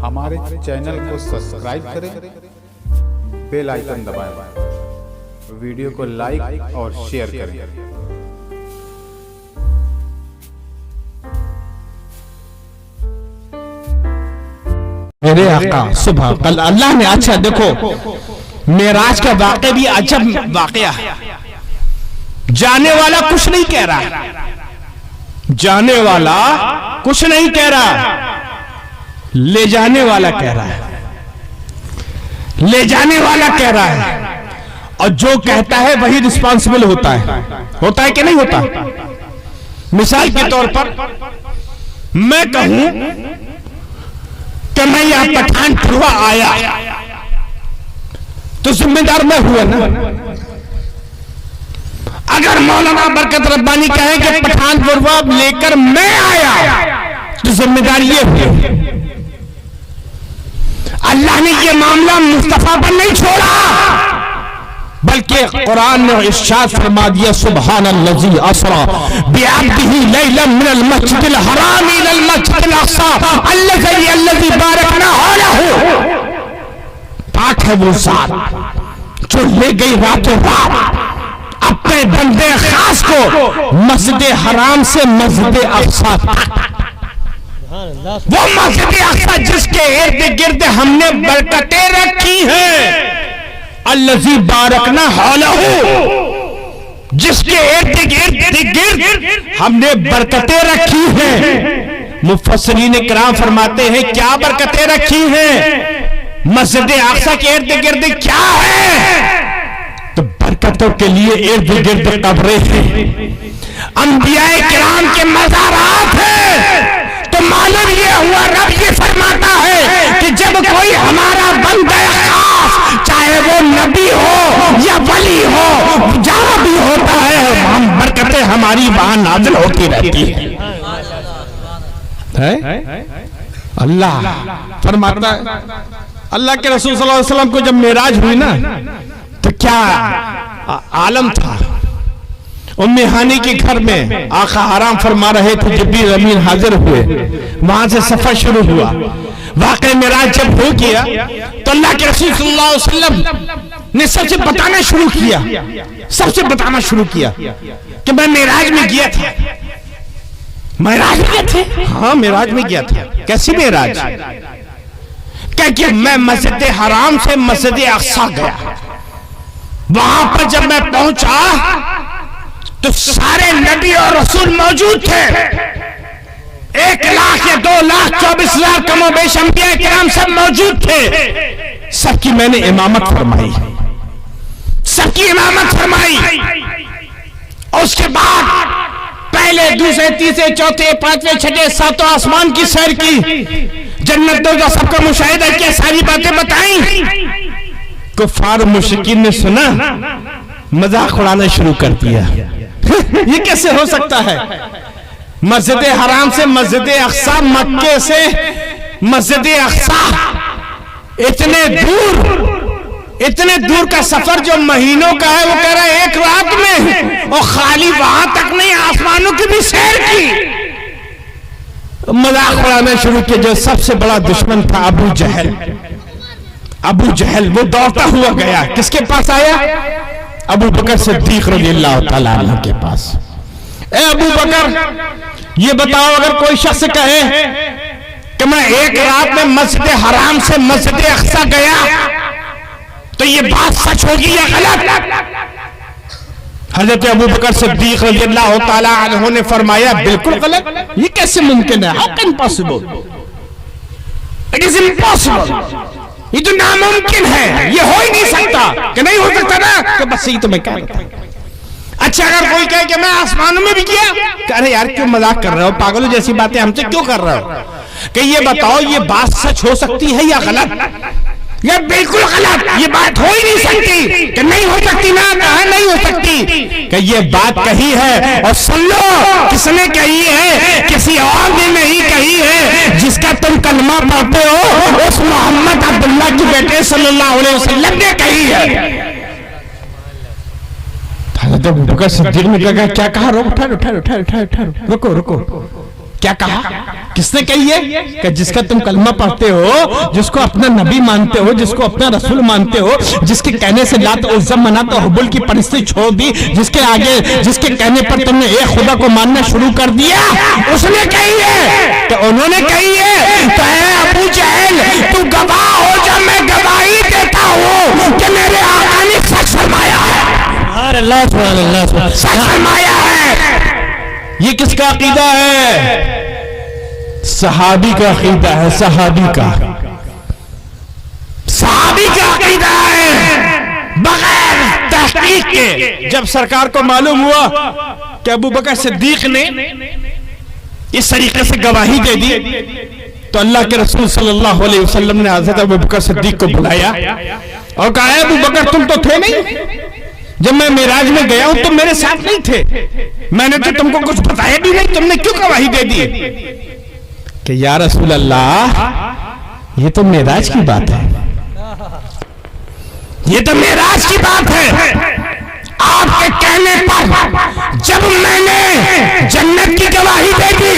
हमारे चैनल को सब्सक्राइब करें, बेल आइकन दबाएं, वीडियो को लाइक और शेयर करें। मेरे आका सुबह कल अल्लाह ने, अच्छा देखो मेराज का वाक़या भी अजब वाक़या है। जाने वाला कुछ नहीं कह रहा, जाने वाला कुछ नहीं कह रहा, ले जाने वाला कह रहा है, ले जाने वाला कह रहा है। और जो कहता है वही रिस्पॉन्सिबल होता है कि नहीं होता? मिसाल के तौर पर मैं कहूं कि मैं यहां पठानपुरवा आया तो जिम्मेदार मैं हुआ ना। अगर मौलाना बरकत रब्बानी कहे कि पठानपुरवा लेकर मैं आया तो जिम्मेदार ये हुई। अल्लाह ने ये मामला मुस्तफा पर नहीं छोड़ा, बल्कि कुरान ने इरशाद फरमा दिया, सुब्हानल्लज़ी अस्रा बिअब्दिही लैलन मिनल मस्जिदिल हराम इलल मस्जिदिल अक़सा अल्लज़ी बारकना हौलहू। पाक है वो ज़ात जो ले गई रातों रात अपने बंदे खास को मस्जिद हराम से मस्जिद अक़सा तक। वो मस्जिद अक़सा जिसके इर्द गिर्द हमने बरकतें रखी हैं, अल्लज़ी बारकना हौलहू, जिसके इर्द गिर्द हमने बरकतें रखी हैं। मुफस्सिरीन किराम फरमाते हैं क्या बरकतें रखी हैं? मस्जिद अक़सा के इर्द गिर्द क्या है? तो बरकतों के लिए इर्द गिर्द कब्रें हैं, अंबियाए किराम के मज़ारात हैं। तो मालूम ये हुआ, रब ये फरमाता है कि जब कोई हमारा बंदा खास, चाहे वो नबी हो या वली हो, जहां भी होता है, हम बरकतें हमारी वहां नाज़िल होती रहती है। अल्लाह फरमाता है, अल्लाह के रसूल सल्लल्लाहु अलैहि वसल्लम को जब मेराज हुई ना तो क्या आलम था। उम्मे हानी के घर में आका आराम फरमा रहे थे, जिब्रील अमीन हाजिर हुए, वहां से सफर शुरू हुआ। वाक़ई मेराज जब हो गया तो अल्लाह के रसूल सल्लल्लाहु अलैहि वसल्लम ने सबसे बताना शुरू किया कि मैं मेराज में गया था। मेराज में गए थे? हाँ, मेराज में गया था। कैसी मेराज? क्या कि मैं मस्जिद हराम से मस्जिद अक़सा गया। वहां पर जब मैं पहुंचा तो सारे नबी और रसूल मौजूद थे। 1 लाख या 2,24,000 कमोबेश अंबिया किराम सब मौजूद थे। सबकी मैंने इमामत फरमाई, सबकी इमामत फरमाई। और उसके बाद पहले, दूसरे, तीसरे, चौथे, पांचवें, छठे, सातों आसमान की सैर की, जन्नतों का सबका मुशाहिदा किया, सारी बातें बताई। कुफार मुशरिकीन ने सुना, मजाक उड़ाना शुरू कर दिया। ये कैसे हो सकता है? मस्जिद हराम से मस्जिद अक़सा, मक्के से मस्जिद अक़सा, इतने दूर का सफर जो महीनों का है, वो कह रहा है 1 रात में। और खाली वहां तक नहीं, आसमानों की भी सैर की। मजाक उड़ाना शुरू किया। जो सबसे बड़ा दुश्मन था अबू जहल, वो दौड़ता हुआ गया। किसके पास आया? अबू बकर सिद्दीक़ रज़ियल्लाहु तआला अन्हु के पास। ए अबू बकर, ये बताओ, अगर कोई शख्स कहे कि मैं 1 रात में मस्जिद हराम से मस्जिद अक़सा गया, तो ये बात सच होगी या गलत? हजरत अबू बकर सिद्दीक़ रज़ियल्लाहु तआला अन्हु ने फरमाया, बिल्कुल गलत। ये कैसे मुमकिन है? How can possible? It is impossible. ये तो नामुमकिन है, ये हो ही नहीं सकता। कि नहीं हो सकता ना, तो बस यही तो मैं कह रहा था। अच्छा, अगर कोई कहे कि मैं आसमानों में भी गया, अरे यार क्यों मजाक कर रहे हो, पागलों जैसी बातें हमसे क्यों कर रहे हो? कि ये बताओ, ये बात सच हो सकती है या गलत? ये बिल्कुल गलत, ये बात हो ही नहीं सकती। कि नहीं हो सकती ना, कहा नहीं हो सकती। कि ये बात कही है, और सुन लो किसने कही है, किसी और ने नहीं कही है। जिसका तुम कलमा पढ़ते हो उस मोहम्मद अब्दुल्लाह के बेटे सल्लल्लाहु अलैहि वसल्लम ने कही है। हज़रत अबू बकर सिद्दीक़ ने कहा, क्या कहा? रुको रुको, क्या कहा? किसने कही है? कि जिसका तुम कलमा पढ़ते हो, जिसको अपना नबी मानते हो, जिसको अपना रसूल मानते हो, जिसके कहने से लात उज़्ज़ा मनात और हुबल की परिस्थिति छोड़ दी, जिसके आगे जिसके कहने पर तुमने एक खुदा को मानना शुरू कर दिया, उसने कही है। तो उन्होंने कही है तो है अबू जहल, तू गवाह हो जा, मैं गवाही देता हूं कि मेरे आका ने सच फरमाया है। अल्लाह सच फरमाया है। ये किसका अकीदा है? सहाबी का अकीदा है। सहाबी का अकीदा है बगैर तहकीक के। जब सरकार को मालूम हुआ कि अबू बकर सिद्दीक ने इस तरीके से गवाही दे दी, तो अल्लाह के रसूल सल्लल्लाहु अलैहि वसल्लम ने हज़रत अबू बकर सिद्दीक को बुलाया और कहा, अबू बकर तुम तो थे नहीं जब मैं मेराज में गया हूं, तुम मेरे साथ नहीं थे, मैंने तो तुमको कुछ बताया भी नहीं, तुमने क्यों गवाही दे दी? कि या रसूल अल्लाह, ये तो मेराज की बात है, ये तो मेराज की बात है। आपके कहने पर जब मैंने जन्नत की गवाही दे दी,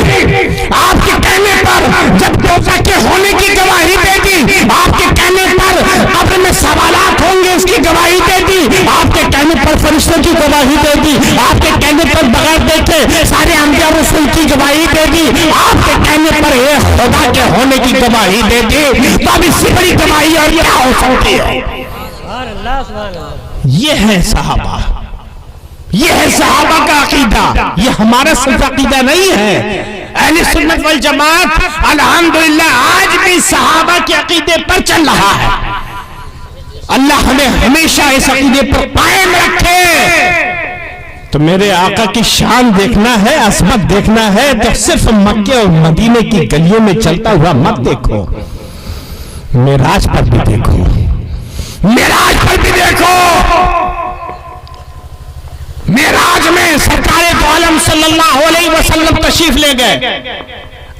आपके कहने पर जब दोज़ख के होने की गवाही दे दी, आपके कहने पर कब्र में सवालात होंगे उसकी गवाही दे दी, आपके कहने पर फरिश्तों की गवाही दे दी, आपके कहने पर बगैर देखे सारे अंबिया रसूल की गवाही दे दी, आपके कहने पर एक खुदा के होने की गवाही दे दी, तो अब इससे बड़ी गवाही और क्या हो सकती है? ये है सहाबा, ये है सहाबा का अकीदा। ये हमारा सिर्फ अकीदा नहीं है, अहले सुन्नत वल जमात अल्हम्दुलिल्लाह आज भी सहाबा के अकीदे पर चल रहा है। अल्लाह हमें हमेशा इस अकीदे पर कायम रखे। तो मेरे आका की शान देखना है, असमत देखना है, तो सिर्फ मक्के और मदीने की गलियों में चलता हुआ मत देखो, मेराज पर भी देखो, मेराज पर भी देखो। मेराज में सरकारे दो आलम सल्लल्लाहु अलैहि वसल्लम तशरीफ ले गए।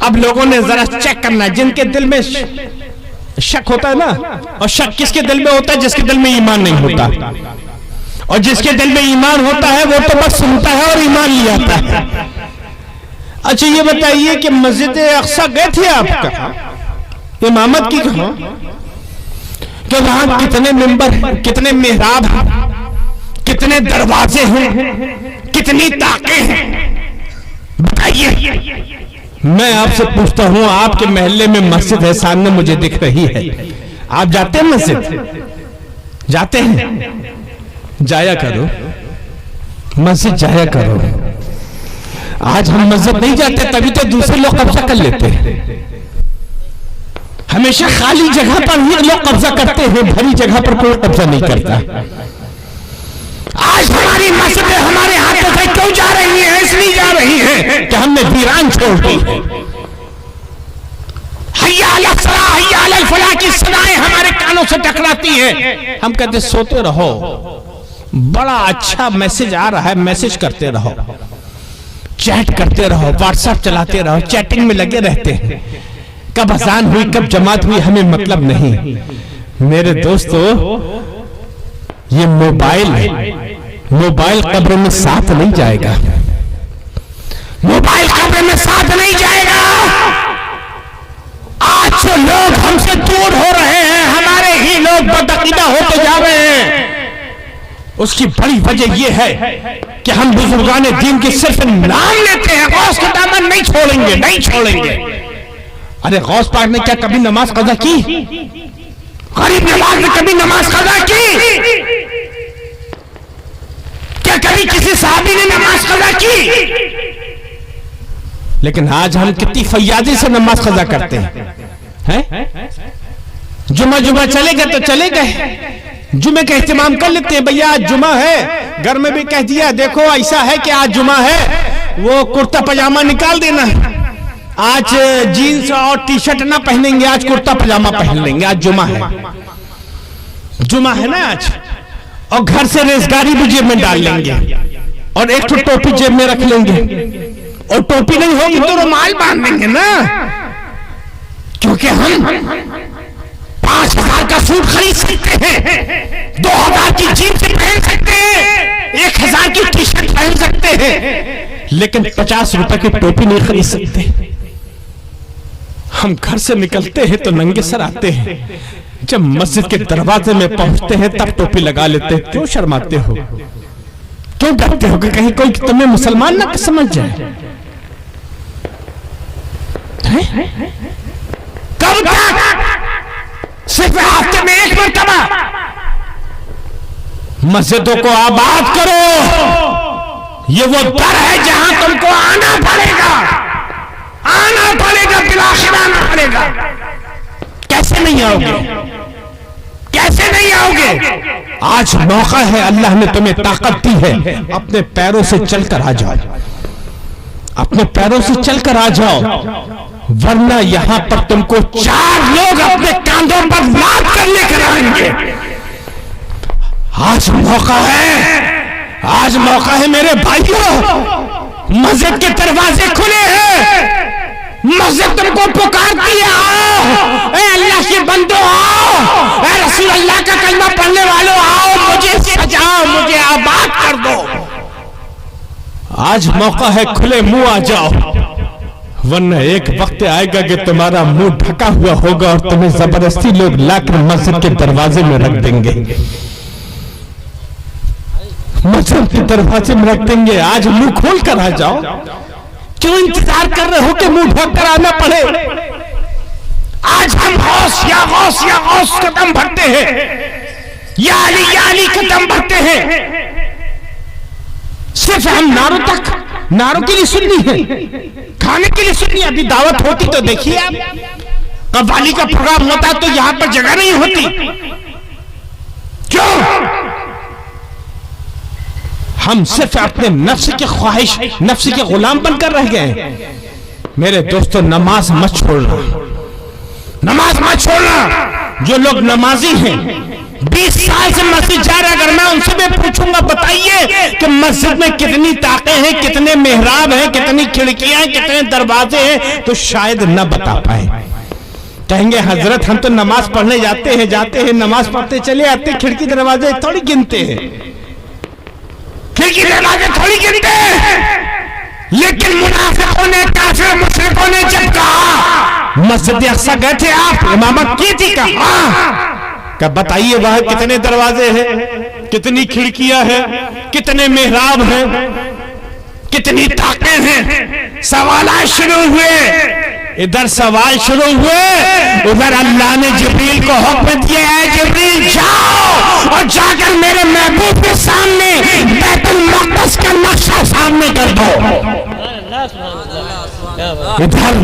अब लोगों ने जरा चेक करना, जिनके दिल में शक होता है ना, और शक किसके दिल में होता है? जिसके दिल में ईमान नहीं होता, और जिसके दिल में ईमान होता है वो तो बस सुनता है और ईमान ले आता है। अच्छा ये बताइए कि मस्जिद अक्सा गए थे आप? इमामत की कहा कि वहां कितने मिंबर, कितने मेहराब, कितने दरवाजे हैं, कितनी ताकें हैं, बताइए। मैं आपसे पूछता हूं, आपके मोहल्ले में मस्जिद है, सामने मुझे दिख रही है, आप जाते हैं मस्जिद? जाते हैं? जाया करो मस्जिद, जाया करो। आज हम मस्जिद नहीं जाते, तभी तो दूसरे लोग कब्जा कर लेते हैं। हमेशा खाली जगह पर ही लोग कब्जा करते हैं, भरी जगह पर कोई कब्जा नहीं करता। आज हमारी मस्जिद हमारे हाथों से क्यों जा रही है? इसलिए जा रही है कि हमने वीरान छोड़ दी। हय्या अला सलाह, हय्या अल फलाह की सदाएं हमारे कानों से टकराती हैं। हम कहते सोते रहो, बड़ा अच्छा मैसेज आ रहा है, मैसेज करते रहो, चैट करते रहो, व्हाट्सएप चलाते रहो, चैटिंग में लगे रहते हैं। कब अजान हुई, कब जमात हुई, हमें मतलब नहीं। मेरे दोस्तों, ये मोबाइल कब्र में साथ नहीं जाएगा, मोबाइल कब्र में साथ नहीं जाएगा। आज जो लोग हमसे दूर हो रहे हैं, हमारे ही लोग बदअकीदा होते जा रहे हैं, उसकी बड़ी वजह यह है कि हम बुजुर्गाने दीन के सिर्फ नाम लेते हैं, गौस का दामन नहीं छोड़ेंगे, नहीं छोड़ेंगे। अरे गौस पाक ने क्या कभी नमाज कज़ा की? गरीब नवाज ने कभी नमाज कज़ा की? क्या कभी किसी साहबी ने नमाज कज़ा की? लेकिन आज हम कितनी फैयादी से नमाज कज़ा करते हैं। जुमा चले गए तो चले गए, जुमे का एहतमाम कर लेते हैं, भैया आज जुमा है, घर में भी कह दिया देखो ऐसा है कि आज जुमा है, वो कुर्ता पजामा निकाल देना, आज जीन्स और टी शर्ट ना पहनेंगे, आज कुर्ता पजामा पहन लेंगे, आज जुमा है, जुमा है ना आज। और घर से रेज़गारी भी जेब में डाल लेंगे और एक टोपी जेब में रख लेंगे, और टोपी नहीं होगी तो रुमाल बांध देंगे ना, क्योंकि हम 5,000 का सूट खरीद सकते हैं, 2,000 की जीन्स पहन सकते हैं, 1,000 की टी शर्ट पहन सकते हैं, लेकिन 50 रुपए की टोपी नहीं खरीद सकते। हम घर से निकलते हैं तो नंगे सर आते हैं, जब मस्जिद के दरवाजे में पहुंचते हैं तब टोपी लगा लेते हैं। क्यों शर्माते हो, क्यों डरते हो कि कहीं कोई तुम्हें मुसलमान ना समझ जाए? कब तक? सिर्फ हफ्ते में एक मरतबा मस्जिदों को आबाद करो। ये वो दर है जहां तुमको आना पड़ेगा, आना पड़ेगा, बिलाखिर आना पड़ेगा। कैसे नहीं आओगे, कैसे नहीं आओगे? आज मौका है, अल्लाह ने तुम्हें ताकत दी है, अपने पैरों से चलकर आ जाओ, अपने पैरों से चलकर आ जाओ, वरना यहां पर तुमको 4 लोग अपने कांधों पर लाद कर लेकर आएंगे। आज मौका है, आज मौका है मेरे भाइयों। मस्जिद के दरवाजे खुले हैं, मस्जिद तुमको पुकारती है, आओ ए अल्लाह के बंदो, आओ ए रसूल अल्लाह का कलमा पढ़ने वालों, आओ मुझे सजाओ, मुझे आबाद कर दो। आज मौका है, खुले मुंह आ जाओ, वरना एक वक्त आएगा कि तुम्हारा मुंह ढका हुआ होगा और तुम्हें जबरदस्ती लोग लाकर मस्जिद के दरवाजे में रख देंगे, मस्जिद के दरवाजे में रख देंगे। आज मुंह खोल कर आ जाओ, क्यों इंतजार कर रहे हो कि मुंह ढक कर आना पड़े? आज हम गौस या गौस कदम भरते हैं, या अली कदम भरते हैं। सिर्फ हम नारों के लिए सुननी है, खाने के लिए सुननी है। अभी दावत होती तो देखिए आप, कव्वाली का प्रोग्राम होता तो यहां पर जगह नहीं होती। क्यों? हम सिर्फ अपने नफ्स की ख्वाहिश, नफ्स के गुलाम बनकर रह गए। मेरे दोस्तों, नमाज मत छोड़ना, नमाज मत छोड़ना। जो लोग नमाजी हैं, 20 साल से मस्जिद जा रहे, अगर मैं उनसे भी पूछूंगा बताइए कि मस्जिद में कितनी ताक़ें हैं, कितने मेहराब हैं, कितनी खिड़कियां हैं, कितने दरवाजे हैं, तो शायद न बता पाए। कहेंगे हजरत हम तो नमाज पढ़ने जाते हैं, नमाज पढ़ते चले आते, खिड़की दरवाजे थोड़ी गिनते हैं, खिड़की दरवाजे थोड़ी गिनते हैं। लेकिन मुनाफिकों ने, काफिर मुशरिकों ने जब कहा मस्जिद अक्सा गए थे आप, इमामत की थी, कहा बताइए वहां कितने दरवाजे हैं, कितनी खिड़कियां हैं, कितने मेहराब हैं, कितनी ताक़ें हैं। सवाल शुरू हुए, इधर सवाल शुरू हुए, उधर अल्लाह ने जिब्रील को हुक्म दिया है, जिब्रील जाओ और जाकर मेरे महबूब के सामने बैतुल मक़दस का नक्शा सामने कर दो। इधर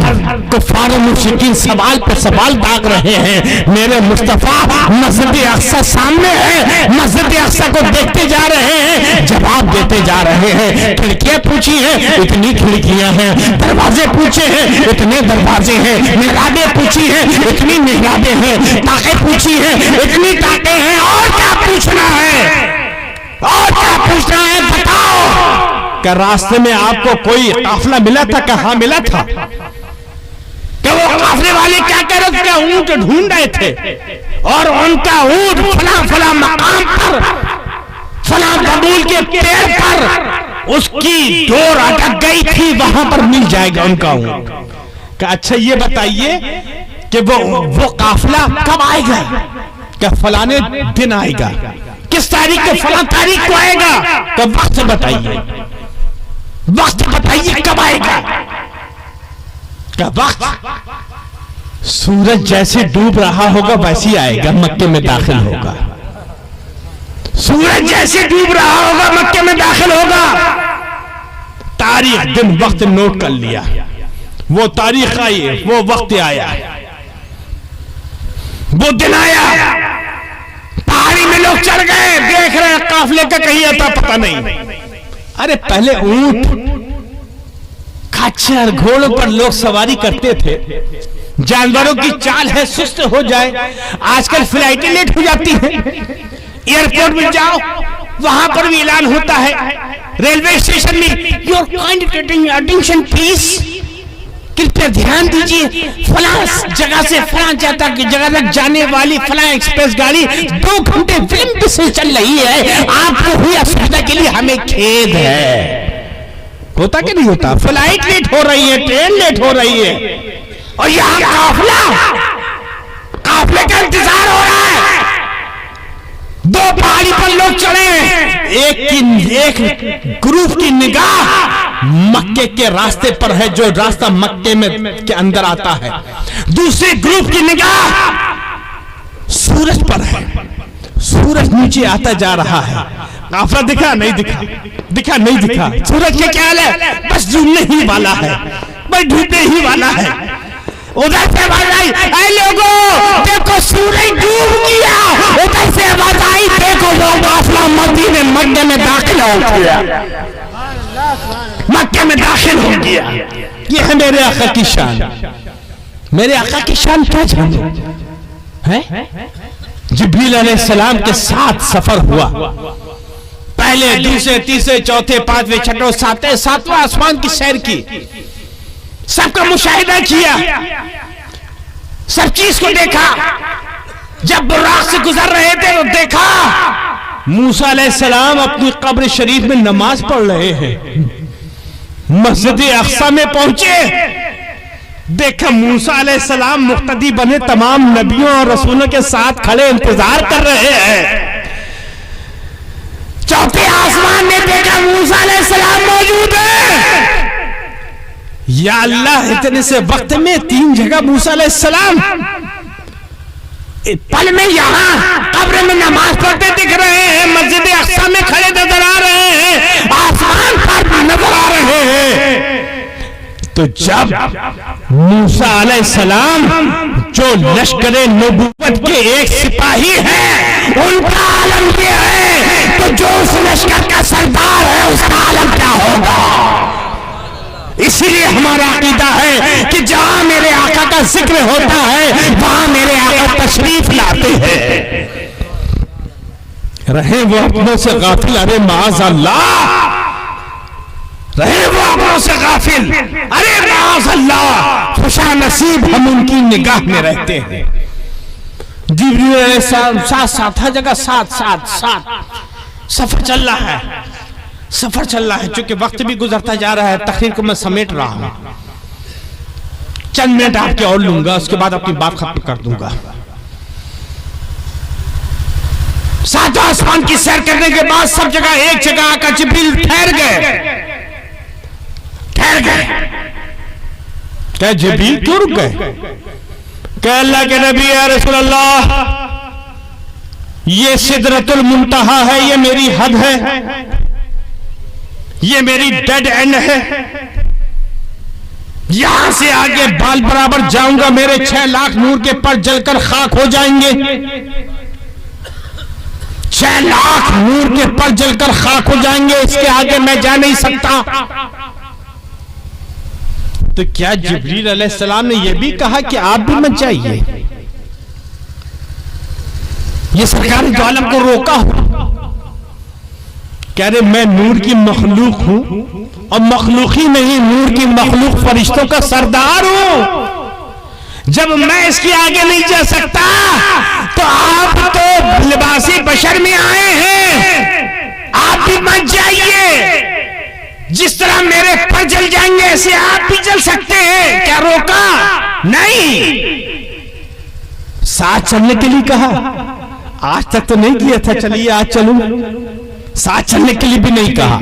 कुफ़ार मुशरिकीन सवाल पर सवाल दाग रहे हैं, मेरे मुस्तफा मस्जिद अक्सा सामने है, मस्जिद अक्सा को देखते जा रहे हैं, जवाब देते जा रहे हैं। खिड़कियां पूछी हैं, इतनी खिड़कियां हैं, दरवाजे पूछे हैं, इतने दरवाजे हैं, मिहराबें पूछी हैं, इतनी मिहराबें हैं, ताक़ें पूछी हैं, इतनी ताक़ें हैं। और क्या पूछना है, और क्या पूछना है, बताओ। क्या रास्ते में आपको कोई काफिला मिला था? कहाँ मिला था? क्या वो काफिले वाले क्या कह रहे थे? ऊंट ढूंढ रहे थे और उनका ऊंट फला मकाम पर, फला बबूल के पेड़ पर उसकी डोर अटक गई थी, वहां पर मिल जाएगा उनका ऊंट। क्या अच्छा ये बताइए कि वो काफिला कब आएगा? क्या फलाने दिन आएगा? किस तारीख को? फला तारीख को आएगा। कब? वक्त बताइए, वक्त बताइए कब आएगा? क्या वक्त? सूरज जैसे डूब रहा होगा वैसे ही आएगा, मक्के में दाखिल होगा। सूरज जैसे डूब रहा होगा मक्के में दाखिल होगा। तारीख, दिन, वक्त नोट कर लिया, वो तारीख आई, वो वक्त आया, वो दिन आया। पहाड़ी में लोग चढ़ गए, देख रहे हैं काफिले का कहीं आता पता नहीं। अरे पहले ऊंट, खच्चर, घोड़ों पर लोग सवारी करते थे। जानवरों की चाल है, सुस्त हो जाए। आजकल फ्लाइटें लेट हो जाती हैं। एयरपोर्ट में जाओ, वहां पर भी ऐलान होता है, रेलवे स्टेशन में, योर काइंड अटेंशन प्लीज, कृपया ध्यान दीजिए, फला जगह से फला जगह तक जाने वाली फला एक्सप्रेस गाड़ी 2 घंटे विलंब से चल रही है, आपको हुई असुविधा के लिए हमें खेद है। होता कि नहीं होता? फ्लाइट लेट हो रही है, ट्रेन लेट हो रही है, और यहां काफले का इंतजार हो रहा है। दो पहाड़ी पर लोग चढ़े हैं, एक ग्रुप की निगाह मक्के के रास्ते पर है, जो रास्ता मक्के में के अंदर आता है। दूसरे ग्रुप की निगाह सूरज पर है, सूरज नीचे आता जा रहा है। काफला दिखा नहीं दिखा। सूरज के क्या हाल है? बस डूबने ही वाला है, बस डूबने ही वाला है। उधर से आवाज आई, ऐ लोगों देखो सूरज डूब गया। उधर से आवाज आई, देखो लोग काफला मक्के में दाखिल हो गया, मक्के में दाखिल हो गया। ये है मेरे आका की शान। मेरे आका की शान क्या जानो है? जिब्रील अलैहिस्सलाम के साथ सफर हुआ, पहले दूसरे तीसरे चौथे पांचवें छठवें सातवां आसमान की सैर की, सबका मुशाहिदा किया, सब चीज को देखा। जब बुर्राक से गुजर रहे थे तो देखा मूसा अलैहिस्सलाम अपनी कब्र शरीफ में नमाज पढ़ रहे हैं। मस्जिद अक्सा में पहुंचे, देखा मूसा अलैहिस्सलाम मुक्तदी बने तमाम नबियों और रसूलों के साथ खड़े इंतजार कर रहे हैं। चौथे आसमान में देखा मूसा अलैहिस्सलाम मौजूद है। या अल्लाह, इतने से वक्त में 3 जगह मूसा अलैहिस्सलाम पल में यहां कब्र में नमाज पढ़ते दिख रहे हैं, मस्जिद अक्सा में खड़े नजर आ रहे हैं, आसमान पर नजर आ रहे हैं। तो जब मूसा अलैहिस्सलाम जो लश्करे नबूवत के एक सिपाही हैं, उनका आलम ये है, तो जो उस लश्कर का सरदार है उसका आलम क्या होगा। इसीलिए हमारा अकीदा है कि जहां मेरे आका का जिक्र होता है वहां मेरे आका तशरीफ लाते हैं। रहे वो अपनों से गाफिल, अरे माज़ अल्लाह, रहे वो अपनों से गाफिल, अरे माज़ अल्लाह, खुशा नसीब हम उनकी निगाह में रहते हैं। जिब्रील अलैहिस्सलाम साथ हर जगह साथ सफर चल रहा है। चूंकि वक्त भी गुजरता जा रहा है, तकरीर को मैं समेट रहा हूं, चंद मिनट आपके और लूंगा, उसके बाद अपनी बात खत्म कर दूंगा। सातवां आसमान की सैर करने के बाद सब जगह एक जगह आकर जिब्रील ठहर गए। क्या जिब्रील क्यों रुक गए? क्या अल्लाह के नबी या रसूल अल्लाह, ये सिदरतुल मुंतहा है, ये मेरी हद है, ये मेरी डेड एंड है, यहां से आगे बाल बराबर जाऊंगा मेरे 6 लाख नूर के पर जलकर खाक हो जाएंगे। 6 लाख नूर के पर जलकर खाक हो जाएंगे, इसके आगे मैं जा नहीं सकता। तो क्या जिब्रील अलैहिस्सलाम ने यह भी कहा कि आप भी मत जाइए? ये सरकार दो आलम को रोका हो, कह रहे मैं नूर की मखलूक हूं, और मखलूक ही नहीं, नूर की मखलूक फरिश्तों का सरदार हूं। जब मैं इसके आगे नहीं जा सकता तो आप तो लिबासी बशर में आए हैं, आप भी मत जाइए। जिस तरह मेरे पर जल जाएंगे ऐसे आप भी जल सकते हैं, क्या रोका? नहीं, साथ चलने के लिए कहा। आज तक तो नहीं किया था, चलिए आज चलूं, साथ चलने के लिए भी नहीं कहा।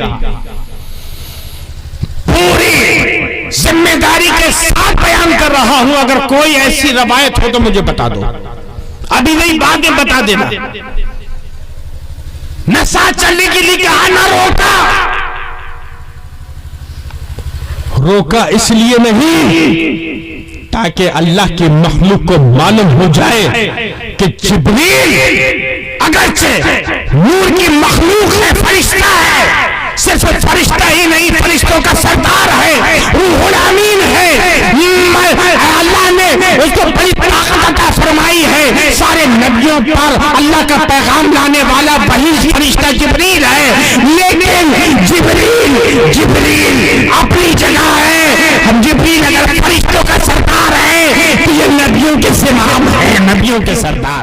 पूरी जिम्मेदारी के साथ बयान कर रहा हूं, अगर कोई ऐसी रवायत हो तो मुझे बता दो, अभी नहीं बाद में बता देना। न साथ चलने के लिए कहा, न रोका इसलिए नहीं ताकि अल्लाह की मखलूक को मालूम हो जाए कि जिब्रील अगरचे नूर की मखलूक है, फरिश्ता है, सिर्फ फरिश्ता ही नहीं, फरिश्तों का सरदार है, रूहुल अमीन है। अल्लाह ने उसको बड़ी ताकत अता फरमाई है। सारे नबियों पर अल्लाह का पैगाम लाने वाला वही फरिश्ता जिब्रील है। लेकिन जिब्रील अपनी जगह है। हम जिब्रील अगर फरिश्तों का सरदार है तो ये नबियों के इमाम है, नबियों के सरदार